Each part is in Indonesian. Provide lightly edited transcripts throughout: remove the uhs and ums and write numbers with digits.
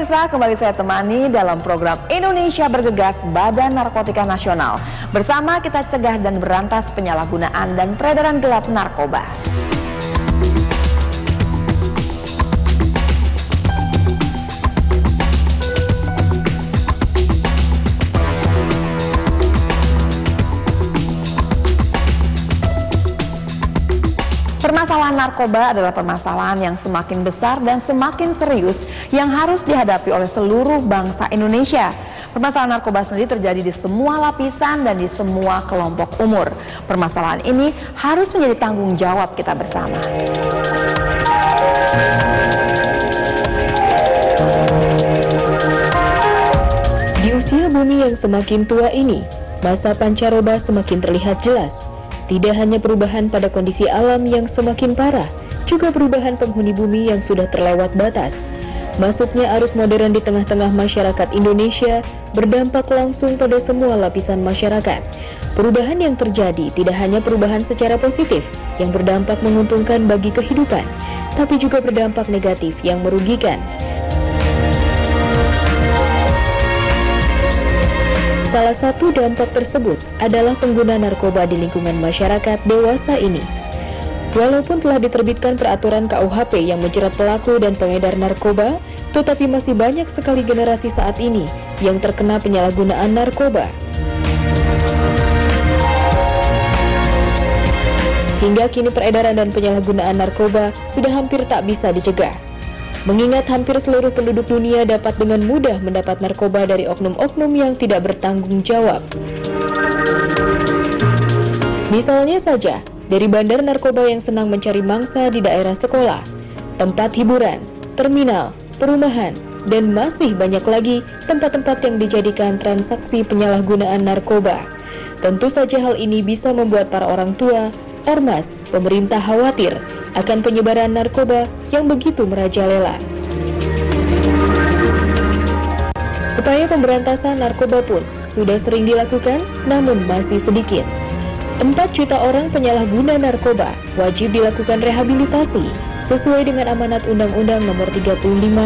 pemirsa, kembali saya temani dalam program Indonesia Bergegas Badan Narkotika Nasional. Bersama kita cegah dan berantas penyalahgunaan dan peredaran gelap narkoba. Permasalahan narkoba adalah permasalahan yang semakin besar dan semakin serius yang harus dihadapi oleh seluruh bangsa Indonesia. Permasalahan narkoba sendiri terjadi di semua lapisan dan di semua kelompok umur. Permasalahan ini harus menjadi tanggung jawab kita bersama. Di usia bumi yang semakin tua ini, masa pancaroba semakin terlihat jelas. Tidak hanya perubahan pada kondisi alam yang semakin parah, juga perubahan penghuni bumi yang sudah terlewat batas. Masuknya arus modern di tengah-tengah masyarakat Indonesia berdampak langsung pada semua lapisan masyarakat. Perubahan yang terjadi tidak hanya perubahan secara positif yang berdampak menguntungkan bagi kehidupan, tapi juga berdampak negatif yang merugikan. Salah satu dampak tersebut adalah pengguna narkoba di lingkungan masyarakat dewasa ini. Walaupun telah diterbitkan peraturan KUHP yang menjerat pelaku dan pengedar narkoba, tetapi masih banyak sekali generasi saat ini yang terkena penyalahgunaan narkoba. Hingga kini peredaran dan penyalahgunaan narkoba sudah hampir tak bisa dicegah. Mengingat hampir seluruh penduduk dunia dapat dengan mudah mendapat narkoba dari oknum-oknum yang tidak bertanggung jawab. Misalnya saja, dari bandar narkoba yang senang mencari mangsa di daerah sekolah, tempat hiburan, terminal, perumahan, dan masih banyak lagi tempat-tempat yang dijadikan transaksi penyalahgunaan narkoba. Tentu saja hal ini bisa membuat para orang tua, ormas, pemerintah khawatir akan penyebaran narkoba yang begitu merajalela. Upaya pemberantasan narkoba pun sudah sering dilakukan, namun masih sedikit. 4 juta orang penyalahguna narkoba wajib dilakukan rehabilitasi sesuai dengan amanat Undang-Undang Nomor 35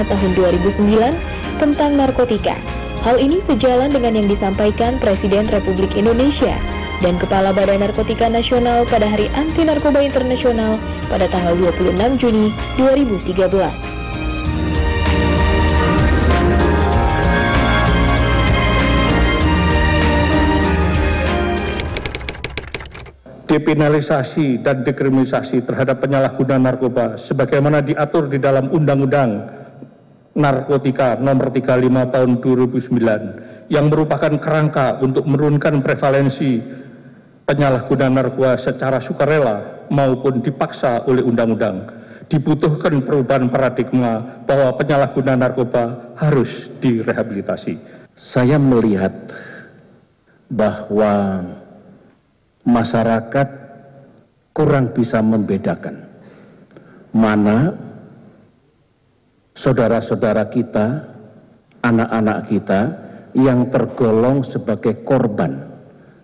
Tahun 2009 tentang narkotika. Hal ini sejalan dengan yang disampaikan Presiden Republik Indonesia dan Kepala Badan Narkotika Nasional pada Hari Anti Narkoba Internasional pada tanggal 26 Juni 2013. Dekriminalisasi dan dekriminalisasi terhadap penyalahgunaan narkoba sebagaimana diatur di dalam Undang-Undang Narkotika Nomor 35 Tahun 2009 yang merupakan kerangka untuk menurunkan prevalensi penyalahgunaan narkoba secara sukarela maupun dipaksa oleh undang-undang. Dibutuhkan perubahan paradigma bahwa penyalahgunaan narkoba harus direhabilitasi. Saya melihat bahwa masyarakat kurang bisa membedakan mana saudara-saudara kita, anak-anak kita yang tergolong sebagai korban,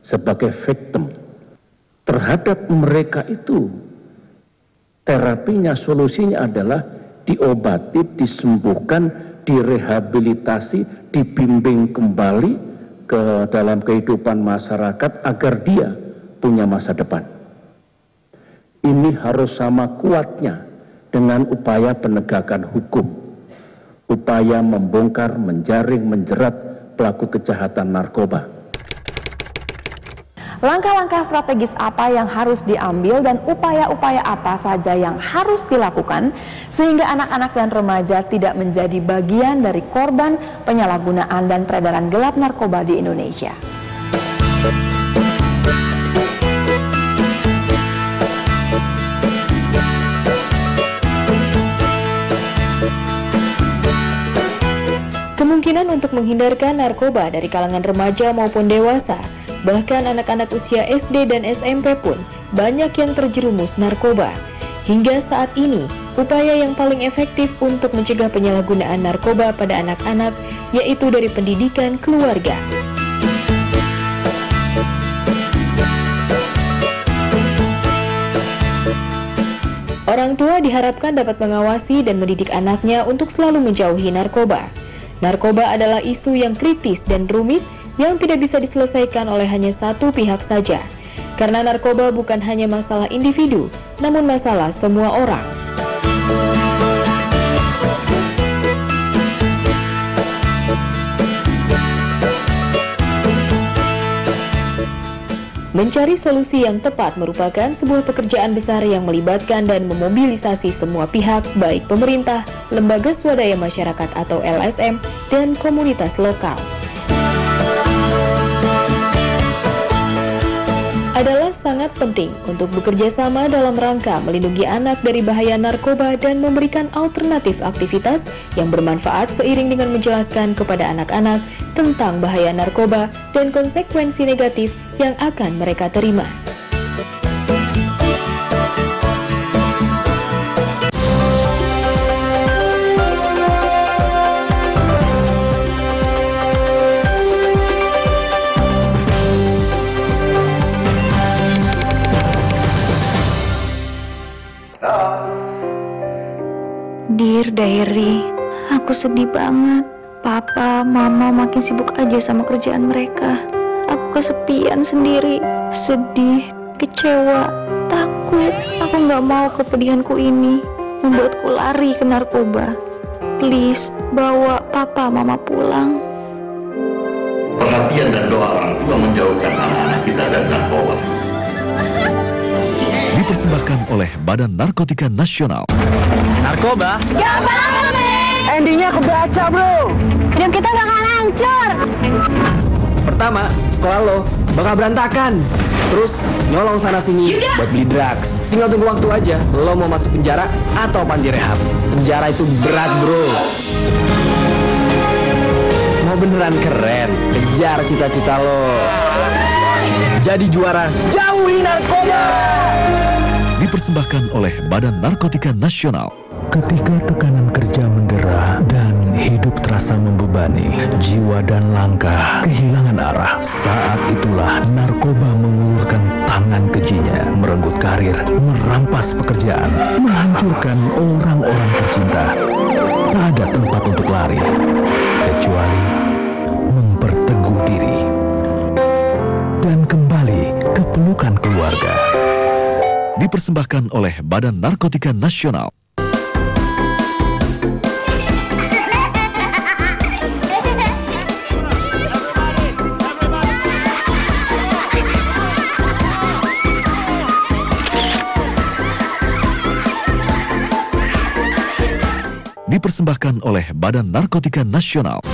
sebagai victim. Terhadap mereka itu terapinya, solusinya adalah diobati, disembuhkan, direhabilitasi, dibimbing kembali ke dalam kehidupan masyarakat agar dia punya masa depan. Ini harus sama kuatnya dengan upaya penegakan hukum, upaya membongkar, menjaring, menjerat pelaku kejahatan narkoba. Langkah-langkah strategis apa yang harus diambil dan upaya-upaya apa saja yang harus dilakukan sehingga anak-anak dan remaja tidak menjadi bagian dari korban penyalahgunaan dan peredaran gelap narkoba di Indonesia. Kemungkinan untuk menghindarkan narkoba dari kalangan remaja maupun dewasa, bahkan anak-anak usia SD dan SMP pun banyak yang terjerumus narkoba. Hingga saat ini, upaya yang paling efektif untuk mencegah penyalahgunaan narkoba pada anak-anak yaitu dari pendidikan keluarga. Orang tua diharapkan dapat mengawasi dan mendidik anaknya untuk selalu menjauhi narkoba. Narkoba adalah isu yang kritis dan rumit yang tidak bisa diselesaikan oleh hanya satu pihak saja. Karena narkoba bukan hanya masalah individu, namun masalah semua orang. Mencari solusi yang tepat merupakan sebuah pekerjaan besar yang melibatkan dan memobilisasi semua pihak, baik pemerintah, lembaga swadaya masyarakat atau LSM, dan komunitas lokal. Adalah sangat penting untuk bekerja sama dalam rangka melindungi anak dari bahaya narkoba dan memberikan alternatif aktivitas yang bermanfaat seiring dengan menjelaskan kepada anak-anak tentang bahaya narkoba dan konsekuensi negatif yang akan mereka terima. Dear Diary, aku sedih banget. Papa, Mama makin sibuk aja sama kerjaan mereka. Aku kesepian sendiri, sedih, kecewa, takut. Aku gak mau kepedihanku ini membuatku lari ke narkoba. Please, bawa Papa, Mama pulang. Perhatian dan doa orang tua menjauhkan anak-anak kita dari narkoba. Dipersembahkan oleh Badan Narkotika Nasional. Narkoba? Gak apa-apa, men! Endingnya kebaca, bro! Hidup kita bakal hancur! Pertama, sekolah lo bakal berantakan. Terus, nyolong sana-sini buat beli drugs. Tinggal tunggu waktu aja, lo mau masuk penjara atau panti rehab. Penjara itu berat, bro. Mau beneran keren, kejar cita-cita lo. Jadi juara, jauhi narkoba! Dipersembahkan oleh Badan Narkotika Nasional. Ketika tekanan kerja mendera dan hidup terasa membebani, jiwa dan langkah kehilangan arah. Saat itulah narkoba mengulurkan tangan kejinya, merenggut karir, merampas pekerjaan, menghancurkan orang-orang tercinta. Tak ada tempat untuk lari, kecuali memperteguh diri dan kembali ke pelukan keluarga. Dipersembahkan oleh Badan Narkotika Nasional. Dipersembahkan oleh Badan Narkotika Nasional.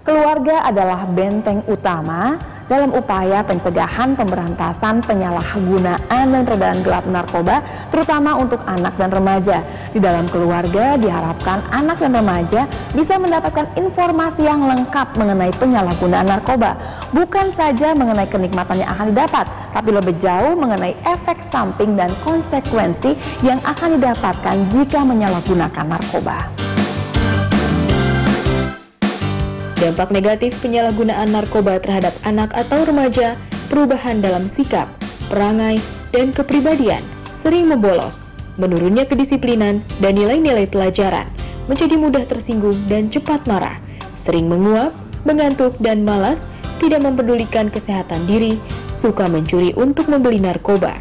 Keluarga adalah benteng utama dalam upaya pencegahan pemberantasan penyalahgunaan dan peredaran gelap narkoba, terutama untuk anak dan remaja. Di dalam keluarga diharapkan anak dan remaja bisa mendapatkan informasi yang lengkap mengenai penyalahgunaan narkoba. Bukan saja mengenai kenikmatan yang akan didapat, tapi lebih jauh mengenai efek samping dan konsekuensi yang akan didapatkan jika menyalahgunakan narkoba. Dampak negatif penyalahgunaan narkoba terhadap anak atau remaja, perubahan dalam sikap, perangai, dan kepribadian, sering membolos, menurunnya kedisiplinan dan nilai-nilai pelajaran, menjadi mudah tersinggung dan cepat marah, sering menguap, mengantuk dan malas, tidak mempedulikan kesehatan diri, suka mencuri untuk membeli narkoba,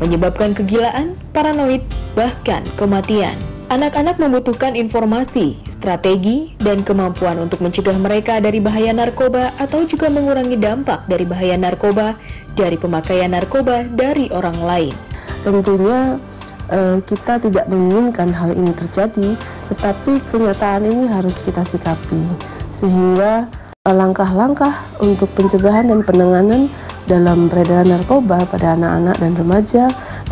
menyebabkan kegilaan, paranoid, bahkan kematian. Anak-anak membutuhkan informasi, strategi, dan kemampuan untuk mencegah mereka dari bahaya narkoba atau juga mengurangi dampak dari bahaya narkoba dari pemakaian narkoba dari orang lain. Tentunya kita tidak menginginkan hal ini terjadi, tetapi kenyataan ini harus kita sikapi, sehingga langkah-langkah untuk pencegahan dan penanganan dalam peredaran narkoba pada anak-anak dan remaja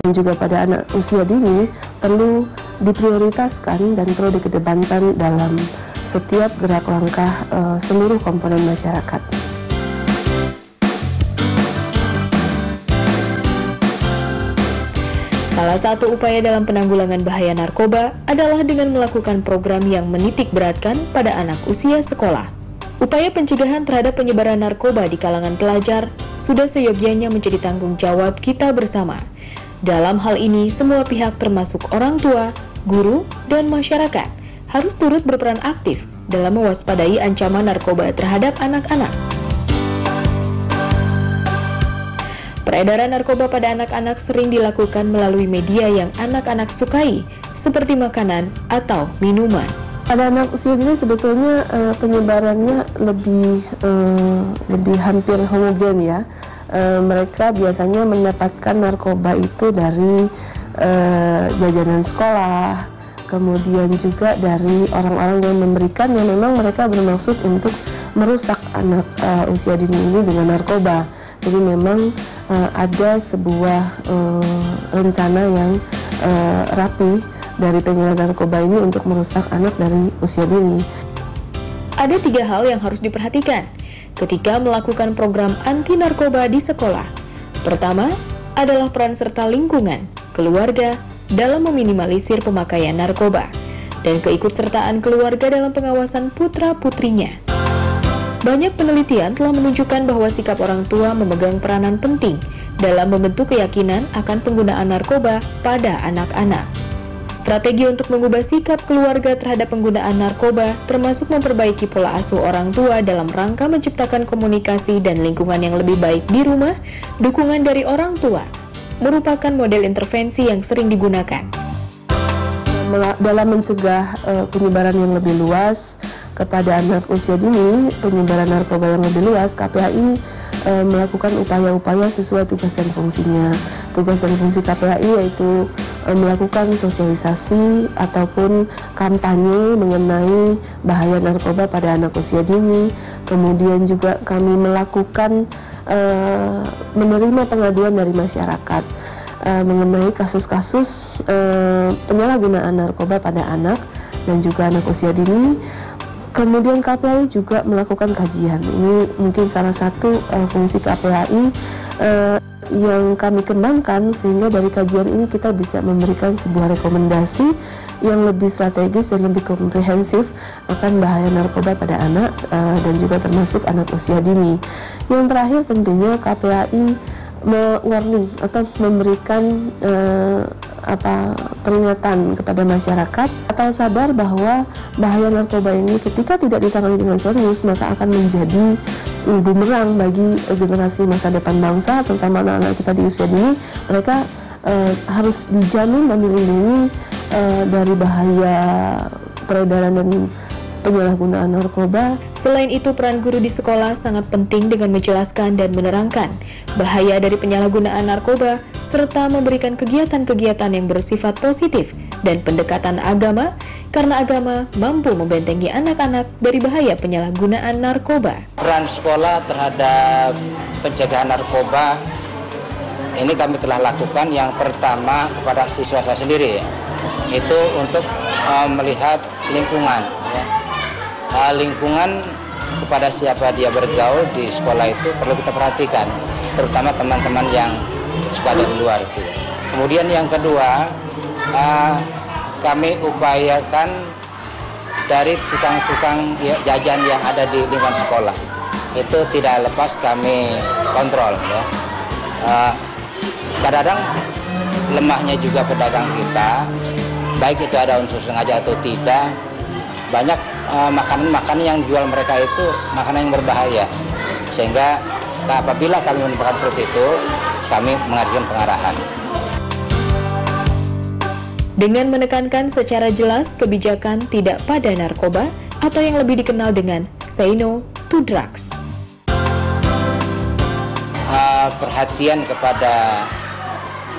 dan juga pada anak usia dini perlu diprioritaskan dan perlu dikedepankan dalam setiap gerak langkah seluruh komponen masyarakat. Salah satu upaya dalam penanggulangan bahaya narkoba adalah dengan melakukan program yang menitik beratkan pada anak usia sekolah. Upaya pencegahan terhadap penyebaran narkoba di kalangan pelajar sudah seyogianya menjadi tanggung jawab kita bersama. Dalam hal ini, semua pihak termasuk orang tua, guru, dan masyarakat harus turut berperan aktif dalam mewaspadai ancaman narkoba terhadap anak-anak. Peredaran narkoba pada anak-anak sering dilakukan melalui media yang anak-anak sukai, seperti makanan atau minuman. Pada anak usia dini sebetulnya penyebarannya lebih hampir homogen ya. Mereka biasanya mendapatkan narkoba itu dari jajanan sekolah, kemudian juga dari orang-orang yang memberikan, yang memang mereka bermaksud untuk merusak anak usia dini ini dengan narkoba. Jadi memang ada sebuah rencana yang rapi dari pengguna narkoba ini untuk merusak anak dari usia dini. Ada 3 hal yang harus diperhatikan ketika melakukan program anti narkoba di sekolah. Pertama, adalah peran serta lingkungan, keluarga, dalam meminimalisir pemakaian narkoba, dan keikutsertaan keluarga dalam pengawasan putra-putrinya. Banyak penelitian telah menunjukkan bahwa sikap orang tua memegang peranan penting dalam membentuk keyakinan akan penggunaan narkoba pada anak-anak. Strategi untuk mengubah sikap keluarga terhadap penggunaan narkoba termasuk memperbaiki pola asuh orang tua dalam rangka menciptakan komunikasi dan lingkungan yang lebih baik di rumah. Dukungan dari orang tua merupakan model intervensi yang sering digunakan. Dalam mencegah penyebaran yang lebih luas kepada anak usia dini, penyebaran narkoba yang lebih luas, KPAI melakukan upaya-upaya sesuai tugas dan fungsinya. Tugas dan fungsi KPAI yaitu melakukan sosialisasi ataupun kampanye mengenai bahaya narkoba pada anak usia dini. Kemudian juga kami melakukan menerima pengaduan dari masyarakat mengenai kasus-kasus penyalahgunaan narkoba pada anak dan juga anak usia dini. Kemudian KPAI juga melakukan kajian. Ini mungkin salah satu fungsi KPAI yang kami kembangkan, sehingga dari kajian ini kita bisa memberikan sebuah rekomendasi yang lebih strategis dan lebih komprehensif akan bahaya narkoba pada anak dan juga termasuk anak usia dini. Yang terakhir tentunya KPAI warning atau memberikan peringatan kepada masyarakat atau sadar bahwa bahaya narkoba ini ketika tidak ditangani dengan serius maka akan menjadi bumerang bagi generasi masa depan bangsa, terutama anak-anak kita di usia dini. Mereka harus dijamin dan dilindungi dari bahaya peredaran dan penyalahgunaan narkoba. Selain itu, peran guru di sekolah sangat penting dengan menjelaskan dan menerangkan bahaya dari penyalahgunaan narkoba, serta memberikan kegiatan-kegiatan yang bersifat positif dan pendekatan agama, karena agama mampu membentengi anak-anak dari bahaya penyalahgunaan narkoba. Peran sekolah terhadap pencegahan narkoba ini kami telah lakukan. Yang pertama kepada siswa saya sendiri, itu untuk melihat lingkungan. Lingkungan kepada siapa dia bergaul di sekolah itu perlu kita perhatikan, terutama teman-teman yang suka dari luar itu. Kemudian yang kedua, kami upayakan dari tukang-tukang jajan yang ada di lingkungan sekolah itu tidak lepas kami kontrol ya. Kadang-kadang lemahnya juga pedagang kita, baik itu ada unsur sengaja atau tidak. Banyak makanan-makanan yang dijual mereka itu makanan yang berbahaya, sehingga apabila kami menemukan seperti itu, kami mengadakan pengarahan. Dengan menekankan secara jelas kebijakan tidak pada narkoba atau yang lebih dikenal dengan say no to drugs. Perhatian kepada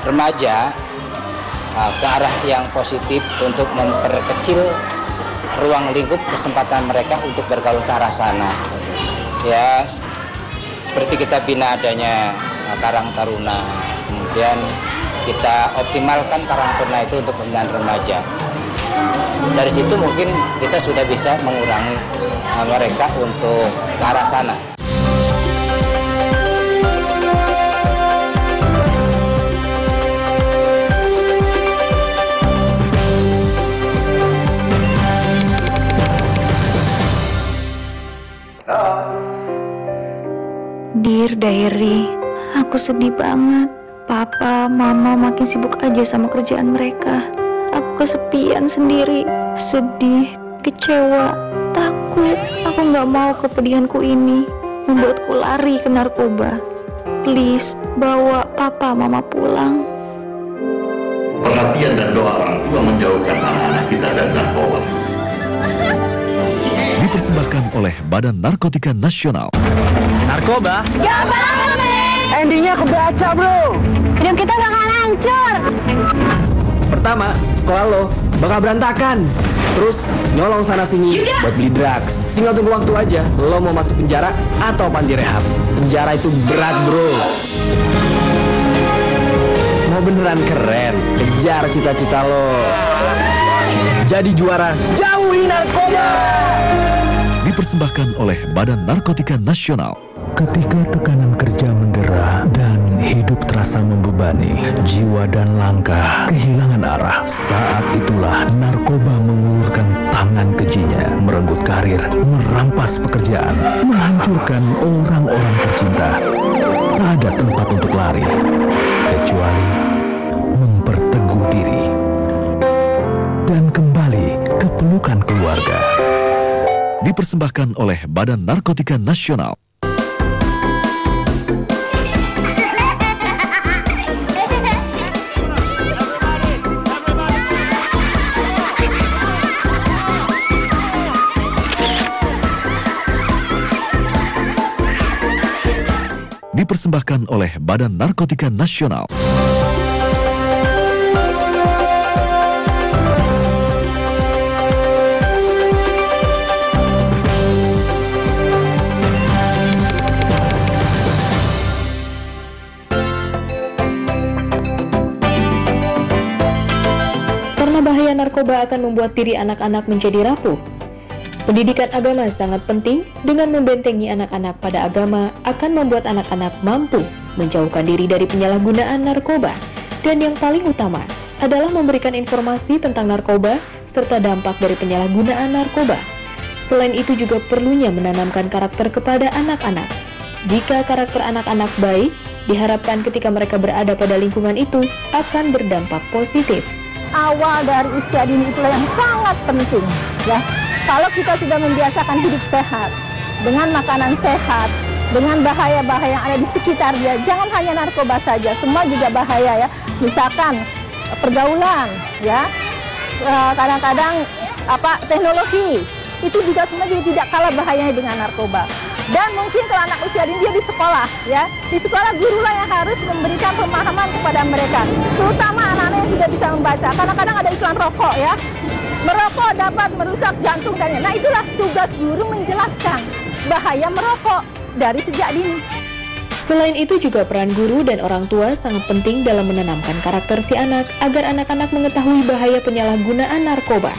remaja ke arah yang positif untuk memperkecil ruang lingkup kesempatan mereka untuk bergaul ke arah sana. Ya, seperti kita bina adanya Karang Taruna, kemudian kita optimalkan Karang Taruna itu untuk pembinaan remaja. Dari situ mungkin kita sudah bisa mengurangi mereka untuk ke arah sana. Dear Diary, aku sedih banget. Papa, mama makin sibuk aja sama kerjaan mereka. Aku kesepian sendiri, sedih, kecewa, takut. Aku gak mau kepedihanku ini membuatku lari ke narkoba. Please, bawa papa mama pulang. Perhatian dan doa orang tua menjauhkan anak-anak kita dari narkoba. Dipersembahkan oleh Badan Narkotika Nasional. Narkoba? Gak banget, men. Endingnya kebaca, bro. Hidup kita bakal hancur. Pertama, sekolah lo bakal berantakan. Terus nyolong sana sini buat beli drugs. Tinggal tunggu waktu aja. Lo mau masuk penjara atau panti rehab. Penjara itu berat, bro. Mau beneran keren, kejar cita-cita lo. Jadi juara, jauhi narkoba. Dipersembahkan oleh Badan Narkotika Nasional. Ketika tekanan kerja mendera dan hidup terasa membebani, jiwa dan langkah kehilangan arah. Saat itulah narkoba mengulurkan tangan kejinya, merenggut karir, merampas pekerjaan, menghancurkan orang-orang tercinta. Tak ada tempat untuk lari, kecuali memperteguh diri dan kembali ke pelukan keluarga. Dipersembahkan oleh Badan Narkotika Nasional. Dipersembahkan oleh Badan Narkotika Nasional. Karena bahaya narkoba akan membuat diri anak-anak menjadi rapuh. Pendidikan agama sangat penting. Dengan membentengi anak-anak pada agama akan membuat anak-anak mampu menjauhkan diri dari penyalahgunaan narkoba. Dan yang paling utama adalah memberikan informasi tentang narkoba serta dampak dari penyalahgunaan narkoba. Selain itu juga perlunya menanamkan karakter kepada anak-anak. Jika karakter anak-anak baik, diharapkan ketika mereka berada pada lingkungan itu akan berdampak positif. Awal dari usia dini itulah yang sangat penting, ya. Kalau kita sudah membiasakan hidup sehat, dengan makanan sehat, dengan bahaya-bahaya yang ada di sekitar dia, jangan hanya narkoba saja, semua juga bahaya, ya. Misalkan pergaulan, ya, kadang-kadang teknologi, itu juga semua jadi tidak kalah bahayanya dengan narkoba. Dan mungkin kalau anak usia dini dia di sekolah, ya, di sekolah gurulah yang harus memberikan pemahaman kepada mereka, terutama anak-anak yang sudah bisa membaca. Kadang-kadang ada iklan rokok, ya. Merokok dapat merusak jantung dan nah itulah tugas guru menjelaskan bahaya merokok dari sejak dini. Selain itu juga peran guru dan orang tua sangat penting dalam menanamkan karakter si anak agar anak-anak mengetahui bahaya penyalahgunaan narkoba.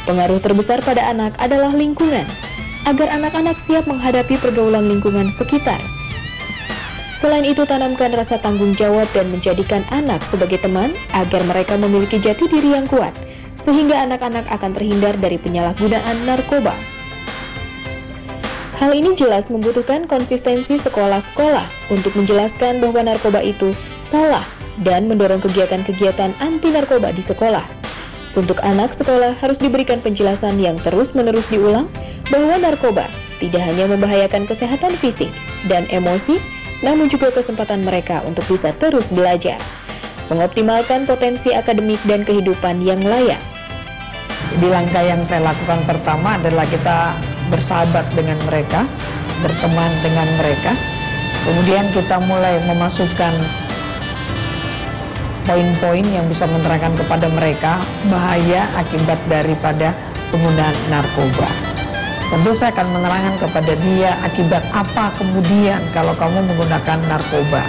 Pengaruh terbesar pada anak adalah lingkungan, agar anak-anak siap menghadapi pergaulan lingkungan sekitar. Selain itu tanamkan rasa tanggung jawab dan menjadikan anak sebagai teman agar mereka memiliki jati diri yang kuat, sehingga anak-anak akan terhindar dari penyalahgunaan narkoba. Hal ini jelas membutuhkan konsistensi sekolah-sekolah untuk menjelaskan bahwa narkoba itu salah dan mendorong kegiatan-kegiatan anti narkoba di sekolah. Untuk anak, sekolah harus diberikan penjelasan yang terus-menerus diulang bahwa narkoba tidak hanya membahayakan kesehatan fisik dan emosi, namun juga kesempatan mereka untuk bisa terus belajar, mengoptimalkan potensi akademik dan kehidupan yang layak. Jadi langkah yang saya lakukan pertama adalah kita bersahabat dengan mereka, berteman dengan mereka. Kemudian kita mulai memasukkan poin-poin yang bisa menerangkan kepada mereka bahaya akibat daripada penggunaan narkoba. Tentu saya akan menerangkan kepada dia akibat apa kemudian kalau kamu menggunakan narkoba.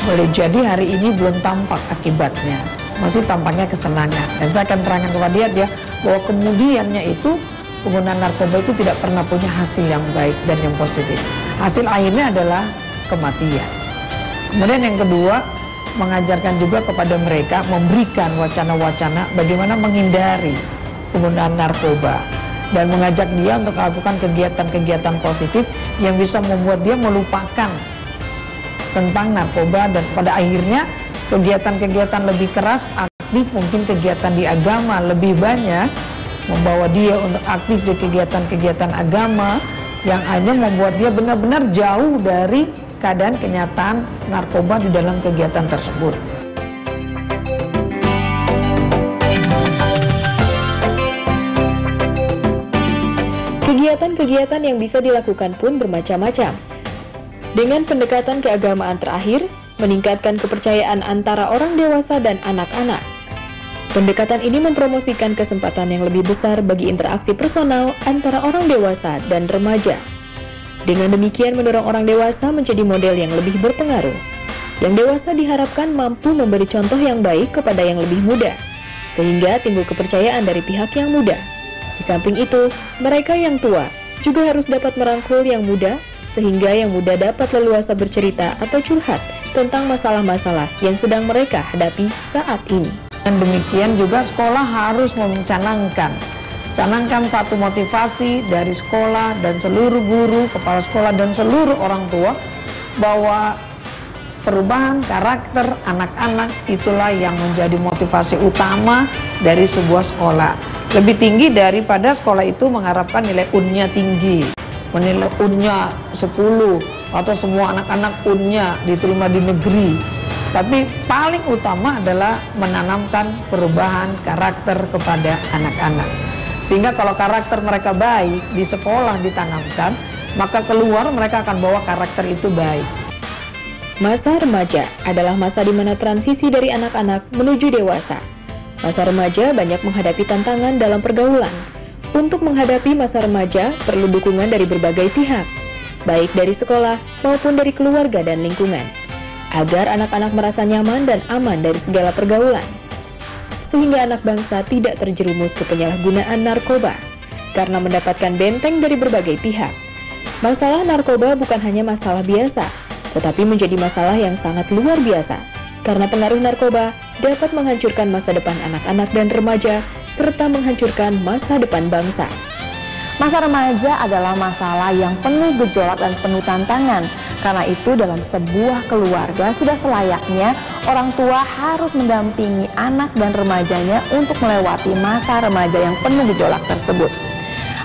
Boleh jadi hari ini belum tampak akibatnya, masih tampaknya kesenangan. Dan saya akan terangkan kepada dia bahwa kemudiannya itu penggunaan narkoba itu tidak pernah punya hasil yang baik dan yang positif. Hasil akhirnya adalah kematian. Kemudian yang kedua, mengajarkan juga kepada mereka, memberikan wacana-wacana bagaimana menghindari penggunaan narkoba. dan mengajak dia untuk melakukan kegiatan-kegiatan positif yang bisa membuat dia melupakan tentang narkoba, dan pada akhirnya kegiatan-kegiatan lebih keras, aktif, mungkin kegiatan di agama lebih banyak, membawa dia untuk aktif di kegiatan-kegiatan agama yang hanya membuat dia benar-benar jauh dari keadaan kenyataan narkoba di dalam kegiatan tersebut. Kegiatan-kegiatan yang bisa dilakukan pun bermacam-macam. Dengan pendekatan keagamaan terakhir, meningkatkan kepercayaan antara orang dewasa dan anak-anak. Pendekatan ini mempromosikan kesempatan yang lebih besar bagi interaksi personal antara orang dewasa dan remaja. Dengan demikian mendorong orang dewasa menjadi model yang lebih berpengaruh. Yang dewasa diharapkan mampu memberi contoh yang baik kepada yang lebih muda, sehingga timbul kepercayaan dari pihak yang muda. Di samping itu, mereka yang tua juga harus dapat merangkul yang muda, sehingga yang muda dapat leluasa bercerita atau curhat tentang masalah-masalah yang sedang mereka hadapi saat ini. Dan demikian juga sekolah harus canangkan satu motivasi dari sekolah dan seluruh guru, kepala sekolah dan seluruh orang tua, bahwa perubahan karakter anak-anak itulah yang menjadi motivasi utama dari sebuah sekolah. Lebih tinggi daripada sekolah itu mengharapkan nilai UN-nya tinggi, menilai UN-nya 10, atau semua anak-anak UN-nya diterima di negeri. Tapi paling utama adalah menanamkan perubahan karakter kepada anak-anak. Sehingga kalau karakter mereka baik, di sekolah ditanamkan, maka keluar mereka akan bawa karakter itu baik. Masa remaja adalah masa di mana transisi dari anak-anak menuju dewasa. Masa remaja banyak menghadapi tantangan dalam pergaulan. Untuk menghadapi masa remaja perlu dukungan dari berbagai pihak, baik dari sekolah maupun dari keluarga dan lingkungan, agar anak-anak merasa nyaman dan aman dari segala pergaulan, sehingga anak bangsa tidak terjerumus ke penyalahgunaan narkoba karena mendapatkan benteng dari berbagai pihak. Masalah narkoba bukan hanya masalah biasa, tetapi menjadi masalah yang sangat luar biasa, karena pengaruh narkoba dapat menghancurkan masa depan anak-anak dan remaja, serta menghancurkan masa depan bangsa. Masa remaja adalah masalah yang penuh gejolak dan penuh tantangan. Karena itu dalam sebuah keluarga sudah selayaknya orang tua harus mendampingi anak dan remajanya untuk melewati masa remaja yang penuh gejolak tersebut.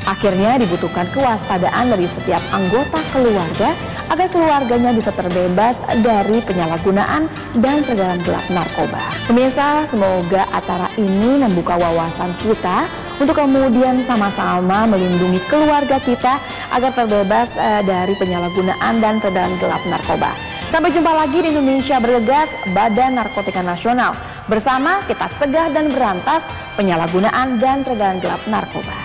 Akhirnya dibutuhkan kewaspadaan dari setiap anggota keluarga agar keluarganya bisa terbebas dari penyalahgunaan dan peredaran gelap narkoba. Pemirsa, semoga acara ini membuka wawasan kita untuk kemudian sama-sama melindungi keluarga kita agar terbebas dari penyalahgunaan dan peredaran gelap narkoba. Sampai jumpa lagi di Indonesia Bergegas, Badan Narkotika Nasional. Bersama kita cegah dan berantas penyalahgunaan dan peredaran gelap narkoba.